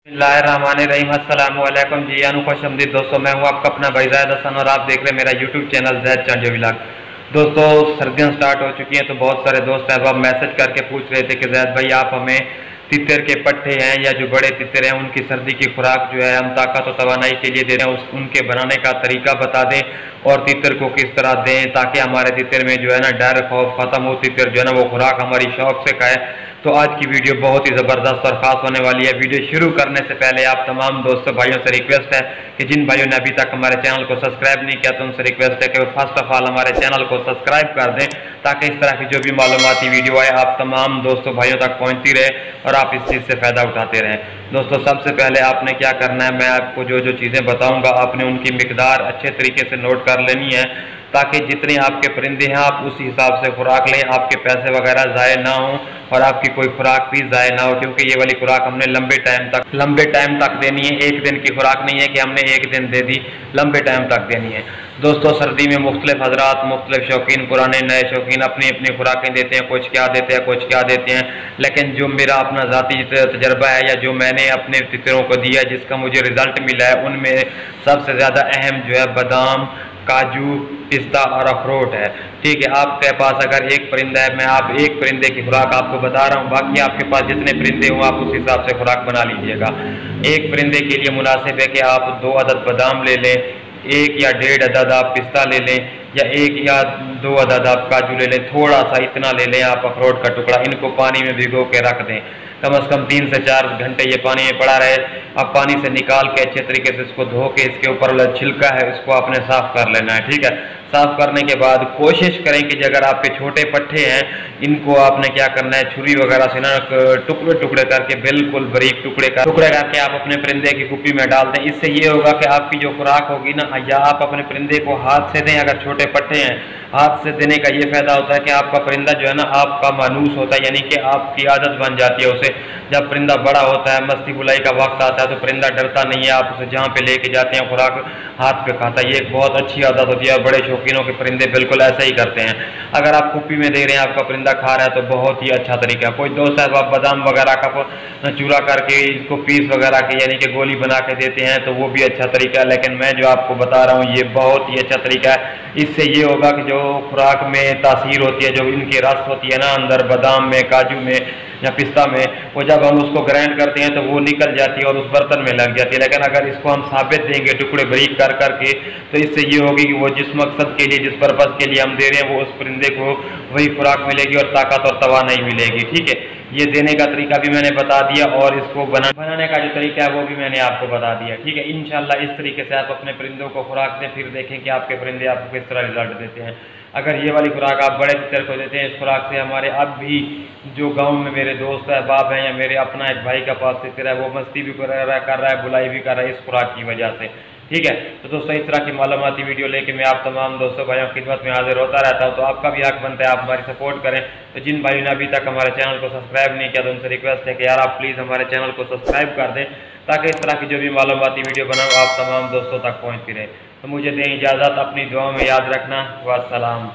बिस्मिल्लाहिर्रहमानिर्रहीम। अस्सलाम वालेकुम जी, खुशअमदीद दोस्तों। मैं हूँ आपका अपना भाई ज़ैद हसन और आप देख रहे हैं मेरा यूट्यूब चैनल ज़ैद चांजो व्लॉग। दोस्तों, सर्दियाँ स्टार्ट हो चुकी हैं तो बहुत सारे दोस्त अहबाब मैसेज करके पूछ रहे थे कि ज़ैद भाई आप हमें तितर के पट्टे हैं या जो बड़े तितर हैं उनकी सर्दी की खुराक जो है हम ताकत और तवानाई के लिए दे रहे हैं उनके बनाने का तरीका बता दें और तितर को किस तरह दें ताकि हमारे तितर में जो है ना डर खौफ ख़त्म हो, तितर जो है ना वो खुराक हमारी शौक से खाए। तो आज की वीडियो बहुत ही ज़बरदस्त और ख़ास होने वाली है। वीडियो शुरू करने से पहले आप तमाम दोस्तों भाइयों से रिक्वेस्ट है कि जिन भाइयों ने अभी तक हमारे चैनल को सब्सक्राइब नहीं किया तो उनसे रिक्वेस्ट है कि वो फर्स्ट ऑफ ऑल हमारे चैनल को सब्सक्राइब कर दें ताकि इस तरह की जो भी मालूमाती वीडियो आए आप तमाम दोस्तों भाइयों तक पहुँचती रहे और आप इस चीज़ से फ़ायदा उठाते रहें। दोस्तों, सबसे पहले आपने क्या करना है, मैं आपको जो जो चीज़ें बताऊँगा आपने उनकी मिकदार अच्छे तरीके से नोट कर लेनी है ताकि जितने आपके परिंदे हैं आप उस हिसाब से खुराक लें, आपके पैसे वगैरह ज़ाय ना हो और आपकी कोई खुराक भी ज़ाय ना हो, क्योंकि ये वाली खुराक हमने लंबे टाइम तक देनी है। एक दिन की खुराक नहीं है कि हमने एक दिन दे दी, लंबे टाइम तक देनी है। दोस्तों, सर्दी में मुख्तलिफ हजरात, मुख्तलिफ शौकीन, पुराने नए शौकीन अपनी अपनी खुराकें देते हैं, कुछ क्या देते हैं कुछ क्या देते हैं, लेकिन जो मेरा अपना ज़ाती तजर्बा है या जो मैंने अपने तितरों को दिया जिसका मुझे रिजल्ट मिला है उनमें सबसे ज़्यादा अहम जो है बादाम, काजू, पिस्ता और अखरोट है। ठीक है, आपके पास अगर एक परिंदा है, मैं आप एक परिंदे की खुराक आपको बता रहा हूँ, बाकी आपके पास जितने परिंदे हों आप उस हिसाब से खुराक बना लीजिएगा। एक परिंदे के लिए मुनासिब है कि आप 2 अदद बादाम ले लें, 1 या 1.5 अदद आप पिस्ता ले लें या 1 या 2 अदद आप काजू ले लें, थोड़ा सा इतना ले लें आप अखरोट का टुकड़ा। इनको पानी में भिगो के रख दें, कम से कम 3 से 4 घंटे ये पानी में पड़ा रहे। अब पानी से निकाल के अच्छे तरीके से इसको धो के इसके ऊपर वाला छिलका है इसको आपने साफ़ कर लेना है। ठीक है, साफ़ करने के बाद कोशिश करें कि अगर आपके छोटे पट्टे हैं इनको आपने क्या करना है, छुरी वगैरह से ना टुकड़े टुकड़े करके बिल्कुल बारीक टुकड़े करके आप अपने परिंदे की कुप्पी में डाल दें। इससे ये होगा कि आपकी जो खुराक होगी ना, या आप अपने परिंदे को हाथ से दें, अगर छोटे पट्टे हैं हाथ से देने का ये फ़ायदा होता है कि आपका परिंदा जो है ना आपका मानूस होता है, यानी कि आपकी आदत बन जाती है उसे। जब परिंदा बड़ा होता है, मस्ती बुलाई का वक्त आता है तो परिंदा डरता नहीं है, आप उसे जहाँ पे लेके जाते हैं खुराक हाथ पे खाता है। ये एक बहुत अच्छी आदत होती है, बड़े शौकीनों के परिंदे बिल्कुल ऐसा ही करते हैं। अगर आप कुप्पी में दे रहे हैं, आपका परिंदा खा रहा है तो बहुत ही अच्छा तरीका है। कोई दोस्त है आप बादाम वगैरह का चूरा करके इसको पीस वगैरह के यानी कि गोली बना के देते हैं तो वो भी अच्छा तरीका है, लेकिन मैं जो आपको बता रहा हूँ ये बहुत ही अच्छा तरीका है। इससे ये होगा कि जो खुराक में तासीर होती है, जो इनकी रस होती है ना अंदर बादाम में, काजू में या पिस्ता में, वो जब हम उसको ग्राइंड करते हैं तो वो निकल जाती है और उस बर्तन में लग जाती है। लेकिन अगर इसको हम साबित देंगे टुकड़े बारीक कर करके तो इससे ये होगी कि वो जिस मकसद के लिए, जिस पर्पज़ के लिए हम दे रहे हैं वो उस परिंदे को वही खुराक मिलेगी और ताकत और तवानाई मिलेगी। ठीक है, ये देने का तरीका भी मैंने बता दिया और इसको बनाने का जो तरीका है वो भी मैंने आपको बता दिया। ठीक है, इंशाल्लाह इस तरीके से आप अपने परिंदों को खुराक दें, फिर देखें कि आपके परिंदे आपको किस तरह रिजल्ट देते हैं। अगर ये वाली खुराक आप बड़े तितर को देते हैं, इस खुराक से हमारे अब भी जो गांव में मेरे दोस्त अहबाब हैं या मेरे अपना एक भाई का पास तितर है वो मस्ती भी कर रहा है, बुलाई भी कर रहा है इस खुराक की वजह से। ठीक है, तो दोस्तों इस तरह की मालूमाती वीडियो लेके मैं आप तमाम दोस्तों भाइयों की खिदमत में हाजिर होता रहता हूँ, तो आपका भी हक बनता है आप हमारी सपोर्ट करें। तो जिन भाइयों ने अभी तक हमारे चैनल को सब्सक्राइब नहीं किया तो उनसे रिक्वेस्ट है कि यार आप प्लीज़ हमारे चैनल को सब्सक्राइब कर दें ताकि इस तरह की जो भी मालूमाती वीडियो बनाऊँ आप तमाम दोस्तों तक पहुँचती रहे। तो मुझे दें इजाज़त, अपनी दुआओं में याद रखना। वस्सलाम।